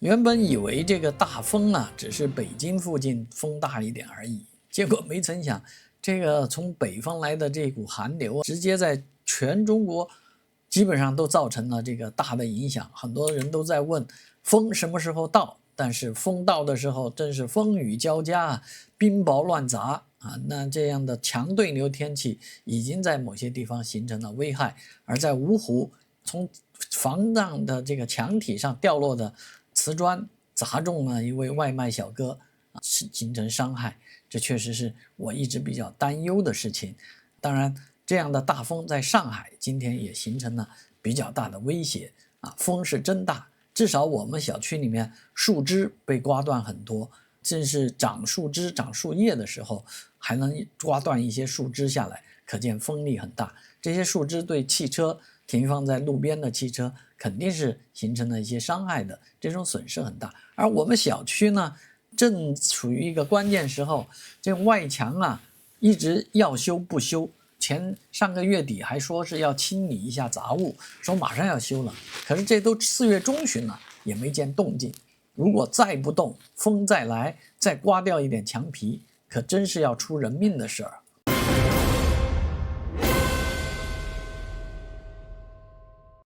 原本以为这个大风啊，只是北京附近风大一点而已，结果没曾想，这个从北方来的这股寒流，直接在全中国基本上都造成了这个大的影响。很多人都在问风什么时候到，但是风到的时候，正是风雨交加啊，冰雹乱砸啊。那这样的强对流天气已经在某些地方形成了危害，而在芜湖，从防荡的这个墙体上掉落的瓷砖砸中了一位外卖小哥，形成伤害，这确实是我一直比较担忧的事情。当然，这样的大风在上海今天也形成了比较大的威胁啊，风是真大，至少我们小区里面树枝被刮断很多，正是长树枝、长树叶的时候，还能刮断一些树枝下来，可见风力很大。这些树枝对汽车停放在路边的汽车肯定是形成了一些伤害的，这种损失很大。而我们小区呢，正处于一个关键时候，这外墙啊一直要修不修，上个月底还说是要清理一下杂物，说马上要修了，可是这都4月中旬了，也没见动静。如果再不动，风再来，再刮掉一点墙皮，可真是要出人命的事儿。